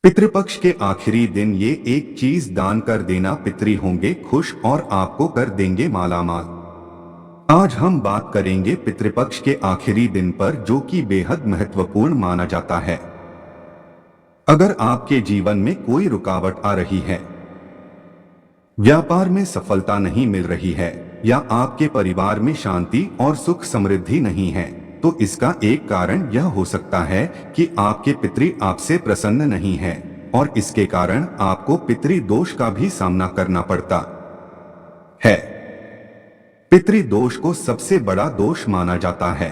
पितृपक्ष के आखिरी दिन ये एक चीज दान कर देना, पितरी होंगे खुश और आपको कर देंगे मालामाल। आज हम बात करेंगे पितृपक्ष के आखिरी दिन पर, जो कि बेहद महत्वपूर्ण माना जाता है। अगर आपके जीवन में कोई रुकावट आ रही है, व्यापार में सफलता नहीं मिल रही है, या आपके परिवार में शांति और सुख समृद्धि नहीं है, तो इसका एक कारण यह हो सकता है कि आपके पितृ आपसे प्रसन्न नहीं है और इसके कारण आपको पितृ दोष का भी सामना करना पड़ता है। पितृ दोष को सबसे बड़ा दोष माना जाता है।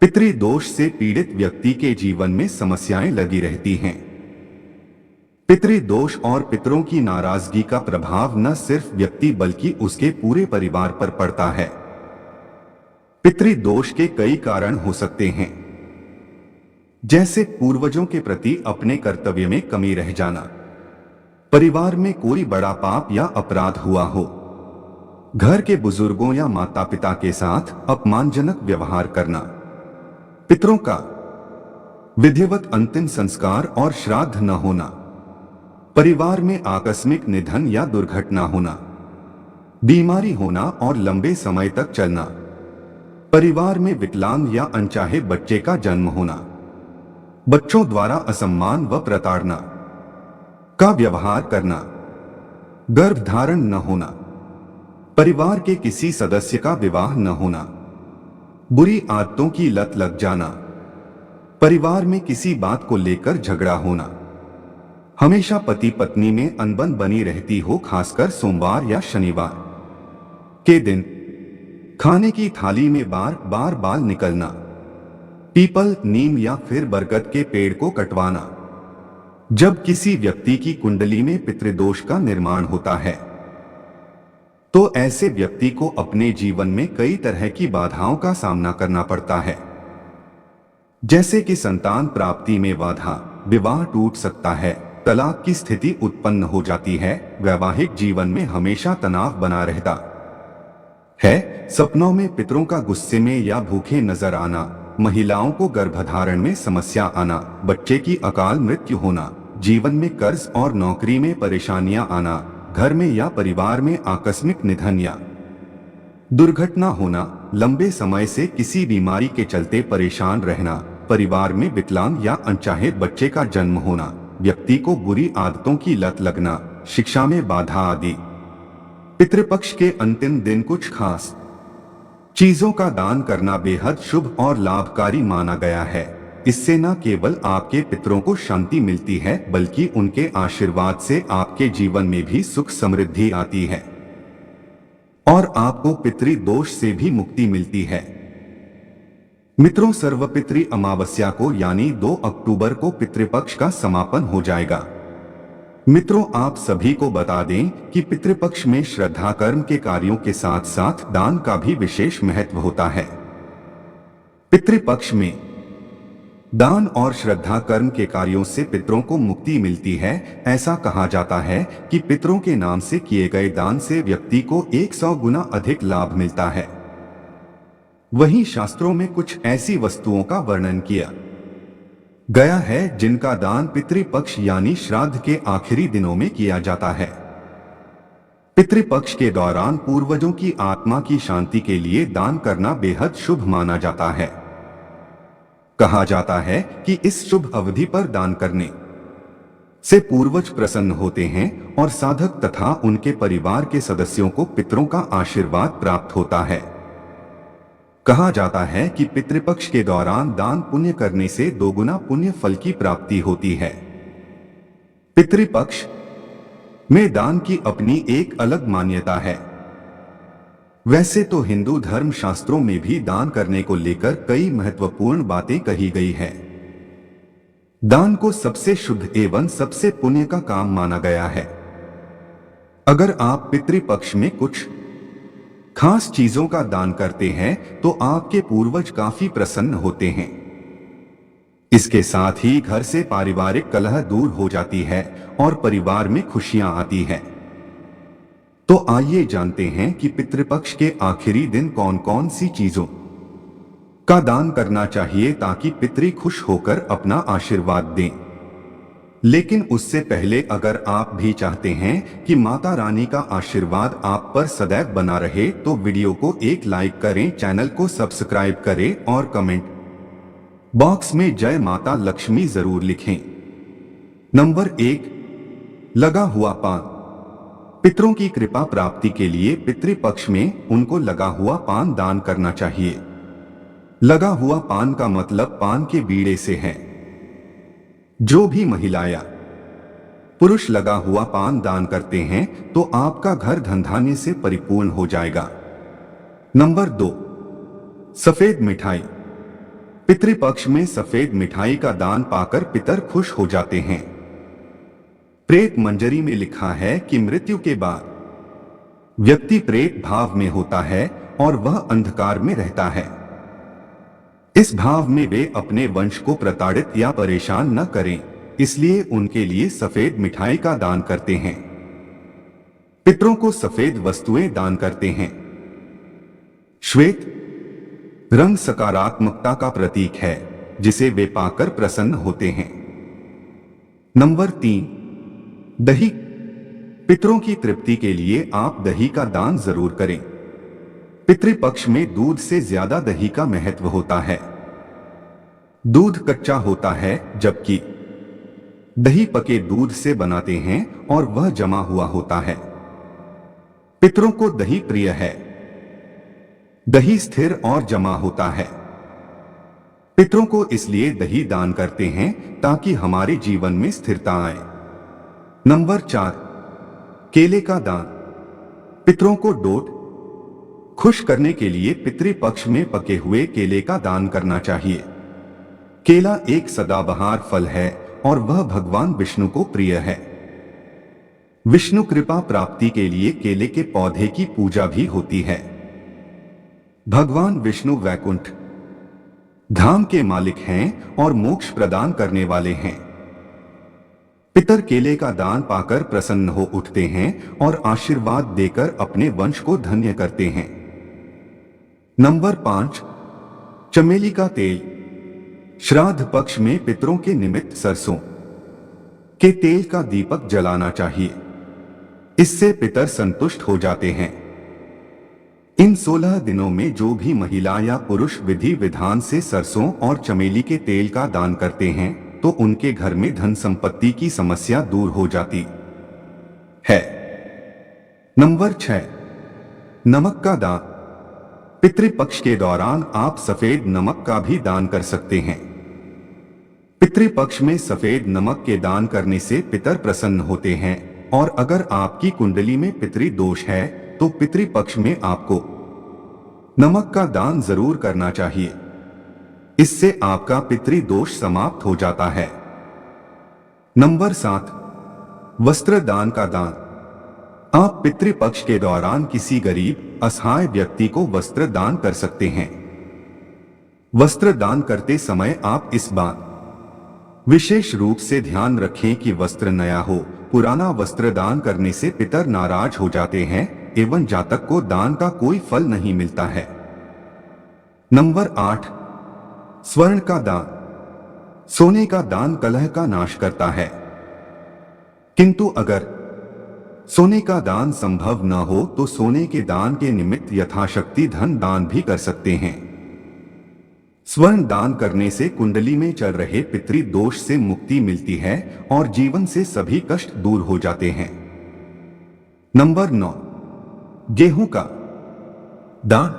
पितृ दोष से पीड़ित व्यक्ति के जीवन में समस्याएं लगी रहती हैं। पितृ दोष और पितरों की नाराजगी का प्रभाव न सिर्फ व्यक्ति बल्कि उसके पूरे परिवार पर पड़ता है। पितृ दोष के कई कारण हो सकते हैं, जैसे पूर्वजों के प्रति अपने कर्तव्य में कमी रह जाना, परिवार में कोई बड़ा पाप या अपराध हुआ हो, घर के बुजुर्गों या माता पिता के साथ अपमानजनक व्यवहार करना, पितरों का विधिवत अंतिम संस्कार और श्राद्ध न होना, परिवार में आकस्मिक निधन या दुर्घटना होना, बीमारी होना और लंबे समय तक चलना, परिवार में विकलांग या अनचाहे बच्चे का जन्म होना, बच्चों द्वारा असम्मान व प्रताड़ना का व्यवहार करना, गर्भधारण न होना, परिवार के किसी सदस्य का विवाह न होना, बुरी आदतों की लत लग जाना, परिवार में किसी बात को लेकर झगड़ा होना, हमेशा पति पत्नी में अनबन बनी रहती हो, खासकर सोमवार या शनिवार के दिन, खाने की थाली में बार बार बाल निकलना, पीपल, नीम या फिर बरगद के पेड़ को कटवाना। जब किसी व्यक्ति की कुंडली में पितृदोष का निर्माण होता है, तो ऐसे व्यक्ति को अपने जीवन में कई तरह की बाधाओं का सामना करना पड़ता है, जैसे कि संतान प्राप्ति में बाधा, विवाह टूट सकता है, तलाक की स्थिति उत्पन्न हो जाती है, वैवाहिक जीवन में हमेशा तनाव बना रहता है, सपनों में पितरों का गुस्से में या भूखे नजर आना, महिलाओं को गर्भधारण में समस्या आना, बच्चे की अकाल मृत्यु होना, जीवन में कर्ज और नौकरी में परेशानियां आना, घर में या परिवार में आकस्मिक निधन या दुर्घटना होना, लंबे समय से किसी बीमारी के चलते परेशान रहना, परिवार में विकलांग या अनचाहे बच्चे का जन्म होना, व्यक्ति को बुरी आदतों की लत लगना, शिक्षा में बाधा आदि। पितृपक्ष के अंतिम दिन कुछ खास चीजों का दान करना बेहद शुभ और लाभकारी माना गया है। इससे न केवल आपके पितरों को शांति मिलती है, बल्कि उनके आशीर्वाद से आपके जीवन में भी सुख समृद्धि आती है और आपको पितृ दोष से भी मुक्ति मिलती है। मित्रों, सर्वपितृ अमावस्या को यानी 2 अक्टूबर को पितृपक्ष का समापन हो जाएगा। मित्रों, आप सभी को बता दें कि पितृपक्ष में श्रद्धा कर्म के कार्यों के साथ साथ दान का भी विशेष महत्व होता है। पितृपक्ष में दान और श्रद्धा कर्म के कार्यों से पितरों को मुक्ति मिलती है। ऐसा कहा जाता है कि पितरों के नाम से किए गए दान से व्यक्ति को 100 गुना अधिक लाभ मिलता है। वहीं शास्त्रों में कुछ ऐसी वस्तुओं का वर्णन किया गया है जिनका दान पितृपक्ष यानी श्राद्ध के आखिरी दिनों में किया जाता है। पितृपक्ष के दौरान पूर्वजों की आत्मा की शांति के लिए दान करना बेहद शुभ माना जाता है। कहा जाता है कि इस शुभ अवधि पर दान करने से पूर्वज प्रसन्न होते हैं और साधक तथा उनके परिवार के सदस्यों को पितरों का आशीर्वाद प्राप्त होता है। कहा जाता है कि पितृपक्ष के दौरान दान पुण्य करने से 2 गुना पुण्य फल की प्राप्ति होती है। पितृपक्ष में दान की अपनी एक अलग मान्यता है। वैसे तो हिंदू धर्म शास्त्रों में भी दान करने को लेकर कई महत्वपूर्ण बातें कही गई है। दान को सबसे शुद्ध एवं सबसे पुण्य का काम माना गया है। अगर आप पितृपक्ष में कुछ खास चीजों का दान करते हैं तो आपके पूर्वज काफी प्रसन्न होते हैं। इसके साथ ही घर से पारिवारिक कलह दूर हो जाती है और परिवार में खुशियां आती हैं। तो आइए जानते हैं कि पितृपक्ष के आखिरी दिन कौन कौन सी चीजों का दान करना चाहिए ताकि पितृ खुश होकर अपना आशीर्वाद दें। लेकिन उससे पहले अगर आप भी चाहते हैं कि माता रानी का आशीर्वाद आप पर सदैव बना रहे तो वीडियो को एक लाइक करें, चैनल को सब्सक्राइब करें और कमेंट बॉक्स में जय माता लक्ष्मी जरूर लिखें। नंबर 1, लगा हुआ पान। पितरों की कृपा प्राप्ति के लिए पितृपक्ष में उनको लगा हुआ पान दान करना चाहिए। लगा हुआ पान का मतलब पान के बीड़े से है। जो भी महिला या पुरुष लगा हुआ पान दान करते हैं तो आपका घर धन धान्य से परिपूर्ण हो जाएगा। नंबर 2, सफेद मिठाई। पितृपक्ष में सफेद मिठाई का दान पाकर पितर खुश हो जाते हैं। प्रेत मंजरी में लिखा है कि मृत्यु के बाद व्यक्ति प्रेत भाव में होता है और वह अंधकार में रहता है। इस भाव में वे अपने वंश को प्रताड़ित या परेशान न करें, इसलिए उनके लिए सफेद मिठाई का दान करते हैं। पितरों को सफेद वस्तुएं दान करते हैं। श्वेत रंग सकारात्मकता का प्रतीक है, जिसे वे पाकर प्रसन्न होते हैं। नंबर 3, दही। पितरों की तृप्ति के लिए आप दही का दान जरूर करें। पितृपक्ष में दूध से ज्यादा दही का महत्व होता है। दूध कच्चा होता है, जबकि दही पके दूध से बनाते हैं और वह जमा हुआ होता है। पितरों को दही प्रिय है। दही स्थिर और जमा होता है। पितरों को इसलिए दही दान करते हैं ताकि हमारे जीवन में स्थिरता आए। नंबर 4, केले का दान। पितरों को डोट खुश करने के लिए पितृपक्ष में पके हुए केले का दान करना चाहिए। केला एक सदाबहार फल है और वह भगवान विष्णु को प्रिय है। विष्णु कृपा प्राप्ति के लिए केले के पौधे की पूजा भी होती है। भगवान विष्णु वैकुंठ धाम के मालिक हैं और मोक्ष प्रदान करने वाले हैं। पितर केले का दान पाकर प्रसन्न हो उठते हैं और आशीर्वाद देकर अपने वंश को धन्य करते हैं। नंबर 5, चमेली का तेल। श्राद्ध पक्ष में पितरों के निमित्त सरसों के तेल का दीपक जलाना चाहिए। इससे पितर संतुष्ट हो जाते हैं। इन 16 दिनों में जो भी महिला या पुरुष विधि विधान से सरसों और चमेली के तेल का दान करते हैं तो उनके घर में धन संपत्ति की समस्या दूर हो जाती है। नंबर 6, नमक का दान। पितृपक्ष के दौरान आप सफेद नमक का भी दान कर सकते हैं। पितृपक्ष में सफेद नमक के दान करने से पितर प्रसन्न होते हैं और अगर आपकी कुंडली में पितृ दोष है तो पितृपक्ष में आपको नमक का दान जरूर करना चाहिए। इससे आपका पितृ दोष समाप्त हो जाता है। नंबर 7, वस्त्र दान का दान। आप पितृपक्ष के दौरान किसी गरीब असहाय व्यक्ति को वस्त्र दान कर सकते हैं। वस्त्र दान करते समय आप इस बात विशेष रूप से ध्यान रखें कि वस्त्र नया हो। पुराना वस्त्र दान करने से पितर नाराज हो जाते हैं एवं जातक को दान का कोई फल नहीं मिलता है। नंबर 8, स्वर्ण का दान। सोने का दान कलह का नाश करता है, किंतु अगर सोने का दान संभव न हो तो सोने के दान के निमित्त यथाशक्ति धन दान भी कर सकते हैं। स्वर्ण दान करने से कुंडली में चल रहे पितृ दोष से मुक्ति मिलती है और जीवन से सभी कष्ट दूर हो जाते हैं। नंबर 9, गेहूं का दान।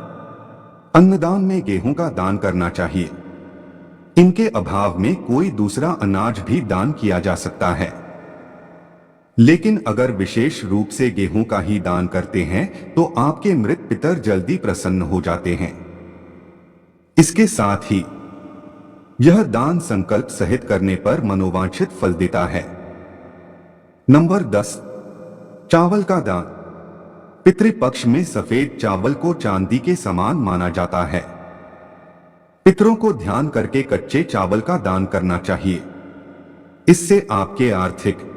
अन्नदान में गेहूं का दान करना चाहिए। इनके अभाव में कोई दूसरा अनाज भी दान किया जा सकता है, लेकिन अगर विशेष रूप से गेहूं का ही दान करते हैं तो आपके मृत पितर जल्दी प्रसन्न हो जाते हैं। इसके साथ ही यह दान संकल्प सहित करने पर मनोवांछित फल देता है। नंबर 10, चावल का दान। पितृपक्ष में सफेद चावल को चांदी के समान माना जाता है। पितरों को ध्यान करके कच्चे चावल का दान करना चाहिए। इससे आपके आर्थिक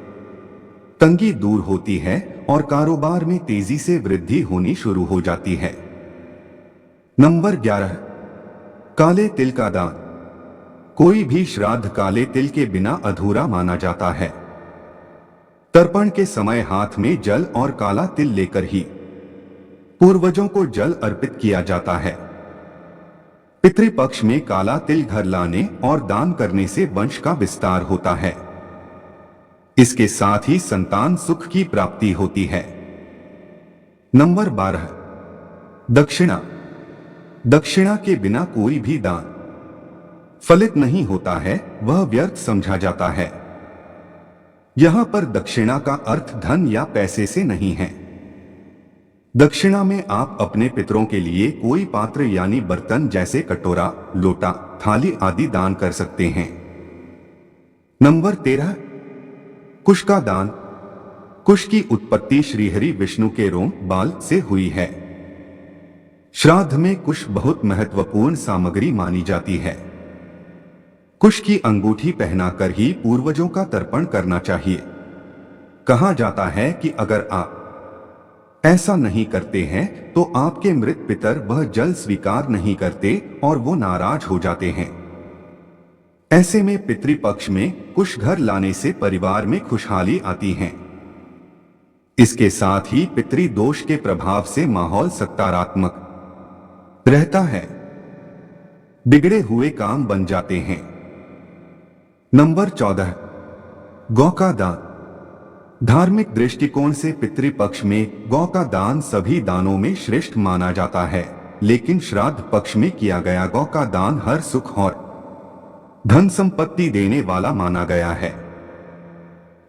तंगी दूर होती है और कारोबार में तेजी से वृद्धि होनी शुरू हो जाती है। नंबर 11, काले तिल का दान। कोई भी श्राद्ध काले तिल के बिना अधूरा माना जाता है। तर्पण के समय हाथ में जल और काला तिल लेकर ही पूर्वजों को जल अर्पित किया जाता है। पितृपक्ष में काला तिल घर लाने और दान करने से वंश का विस्तार होता है। इसके साथ ही संतान सुख की प्राप्ति होती है। नंबर 12, दक्षिणा। दक्षिणा के बिना कोई भी दान फलित नहीं होता है, वह व्यर्थ समझा जाता है। यहां पर दक्षिणा का अर्थ धन या पैसे से नहीं है। दक्षिणा में आप अपने पितरों के लिए कोई पात्र यानी बर्तन जैसे कटोरा, लोटा, थाली आदि दान कर सकते हैं। नंबर 13, कुश का दान। कुश की उत्पत्ति श्रीहरि विष्णु के रोम बाल से हुई है। श्राद्ध में कुश बहुत महत्वपूर्ण सामग्री मानी जाती है। कुश की अंगूठी पहनाकर ही पूर्वजों का तर्पण करना चाहिए। कहा जाता है कि अगर आप ऐसा नहीं करते हैं तो आपके मृत पितर वह जल स्वीकार नहीं करते और वो नाराज हो जाते हैं। ऐसे में पितृपक्ष में कुश घर लाने से परिवार में खुशहाली आती है। इसके साथ ही पितृदोष के प्रभाव से माहौल सकारात्मक रहता है। बिगड़े हुए काम बन जाते हैं। नंबर 14, गौ का दान। धार्मिक दृष्टिकोण से पितृपक्ष में गौ का दान सभी दानों में श्रेष्ठ माना जाता है, लेकिन श्राद्ध पक्ष में किया गया गौ का दान हर सुख और धन संपत्ति देने वाला माना गया है।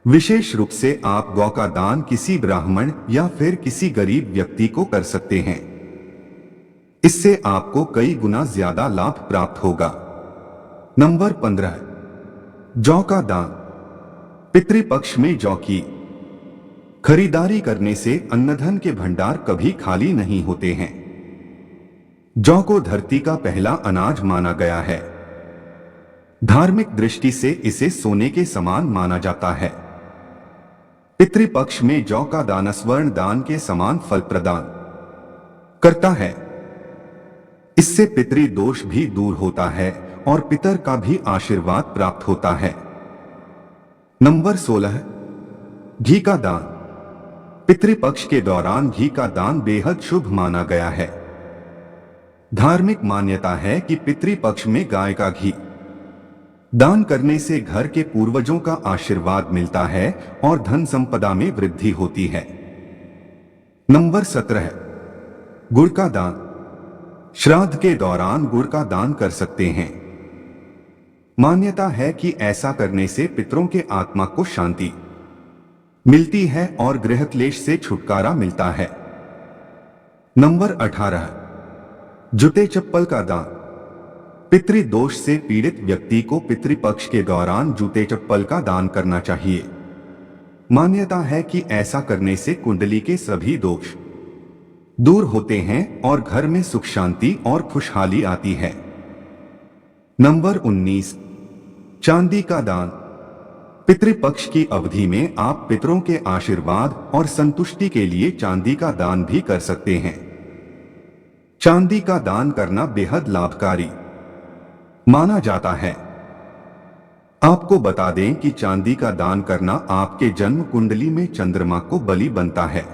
विशेष रूप से आप गौ का दान किसी ब्राह्मण या फिर किसी गरीब व्यक्ति को कर सकते हैं। इससे आपको कई गुना ज्यादा लाभ प्राप्त होगा। नंबर 15, जौ का दान। पितृपक्ष में जौ की खरीदारी करने से अन्नधन के भंडार कभी खाली नहीं होते हैं। जौ को धरती का पहला अनाज माना गया है। धार्मिक दृष्टि से इसे सोने के समान माना जाता है। पितृपक्ष में जौ का दान स्वर्ण दान के समान फल प्रदान करता है। इससे पितृदोष भी दूर होता है और पितर का भी आशीर्वाद प्राप्त होता है। नंबर 16, घी का दान। पितृपक्ष के दौरान घी का दान बेहद शुभ माना गया है। धार्मिक मान्यता है कि पितृपक्ष में गाय का घी दान करने से घर के पूर्वजों का आशीर्वाद मिलता है और धन संपदा में वृद्धि होती है। नंबर 17, गुड़ का दान। श्राद्ध के दौरान गुड़ का दान कर सकते हैं। मान्यता है कि ऐसा करने से पितरों के आत्मा को शांति मिलती है और गृह क्लेश से छुटकारा मिलता है। नंबर 18, जूते चप्पल का दान। पितृदोष से पीड़ित व्यक्ति को पितृपक्ष के दौरान जूते चप्पल का दान करना चाहिए। मान्यता है कि ऐसा करने से कुंडली के सभी दोष दूर होते हैं और घर में सुख शांति और खुशहाली आती है। नंबर 19, चांदी का दान। पितृपक्ष की अवधि में आप पितरों के आशीर्वाद और संतुष्टि के लिए चांदी का दान भी कर सकते हैं। चांदी का दान करना बेहद लाभकारी माना जाता है। आपको बता दें कि चांदी का दान करना आपके जन्म कुंडली में चंद्रमा को बलि बनता है।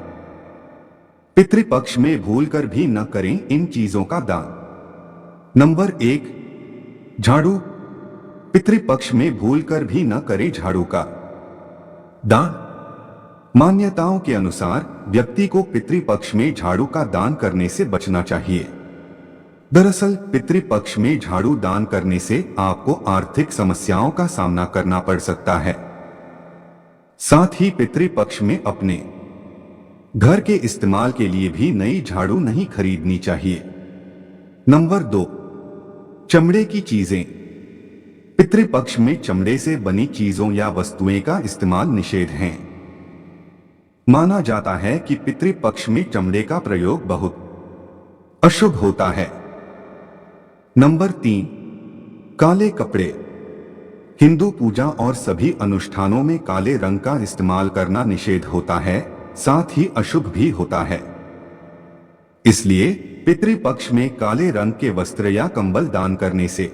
पितृपक्ष में भूलकर भी न करें इन चीजों का दान। नंबर 1, झाड़ू। पितृपक्ष में भूलकर भी न करें झाड़ू का दान। मान्यताओं के अनुसार व्यक्ति को पितृपक्ष में झाड़ू का दान करने से बचना चाहिए। दरअसल पितृपक्ष में झाड़ू दान करने से आपको आर्थिक समस्याओं का सामना करना पड़ सकता है। साथ ही पितृपक्ष में अपने घर के इस्तेमाल के लिए भी नई झाड़ू नहीं खरीदनी चाहिए। नंबर 2, चमड़े की चीजें। पितृपक्ष में चमड़े से बनी चीजों या वस्तुएं का इस्तेमाल निषेध है। माना जाता है कि पितृपक्ष में चमड़े का प्रयोग बहुत अशुभ होता है। नंबर 3, काले कपड़े। हिंदू पूजा और सभी अनुष्ठानों में काले रंग का इस्तेमाल करना निषेध होता है, साथ ही अशुभ भी होता है। इसलिए पितृपक्ष में काले रंग के वस्त्र या कंबल दान करने से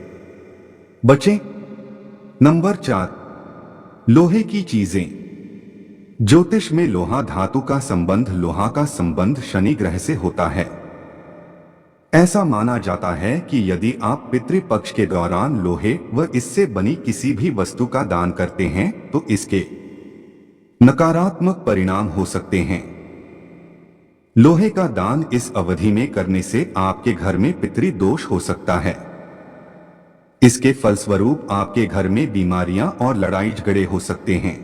बचें। नंबर 4, लोहे की चीजें। ज्योतिष में लोहा धातु का संबंध शनि ग्रह से होता है। ऐसा माना जाता है कि यदि आप पितृपक्ष के दौरान लोहे व इससे बनी किसी भी वस्तु का दान करते हैं तो इसके नकारात्मक परिणाम हो सकते हैं। लोहे का दान इस अवधि में करने से आपके घर में पितृ दोष हो सकता है। इसके फलस्वरूप आपके घर में बीमारियां और लड़ाई झगड़े हो सकते हैं।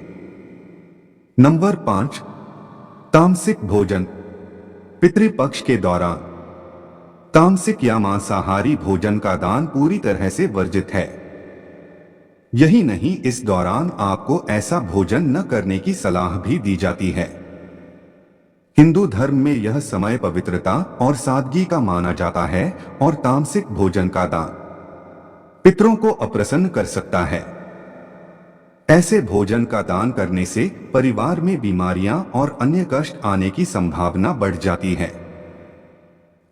नंबर 5, तामसिक भोजन। पितृपक्ष के दौरान तामसिक या मांसाहारी भोजन का दान पूरी तरह से वर्जित है। यही नहीं, इस दौरान आपको ऐसा भोजन न करने की सलाह भी दी जाती है। हिंदू धर्म में यह समय पवित्रता और सादगी का माना जाता है और तामसिक भोजन का दान पितरों को अप्रसन्न कर सकता है। ऐसे भोजन का दान करने से परिवार में बीमारियां और अन्य कष्ट आने की संभावना बढ़ जाती है।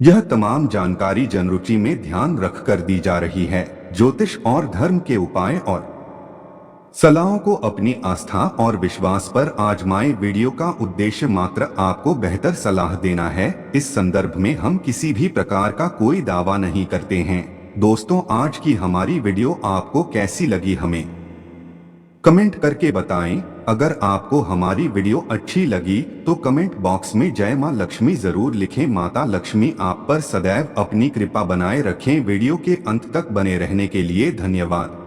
यह तमाम जानकारी जनरुचि में ध्यान रखकर दी जा रही है। ज्योतिष और धर्म के उपाय और सलाहों को अपनी आस्था और विश्वास पर आजमाएं। वीडियो का उद्देश्य मात्र आपको बेहतर सलाह देना है। इस संदर्भ में हम किसी भी प्रकार का कोई दावा नहीं करते हैं। दोस्तों, आज की हमारी वीडियो आपको कैसी लगी हमें कमेंट करके बताएं। अगर आपको हमारी वीडियो अच्छी लगी तो कमेंट बॉक्स में जय मां लक्ष्मी जरूर लिखें। माता लक्ष्मी आप पर सदैव अपनी कृपा बनाए रखें। वीडियो के अंत तक बने रहने के लिए धन्यवाद।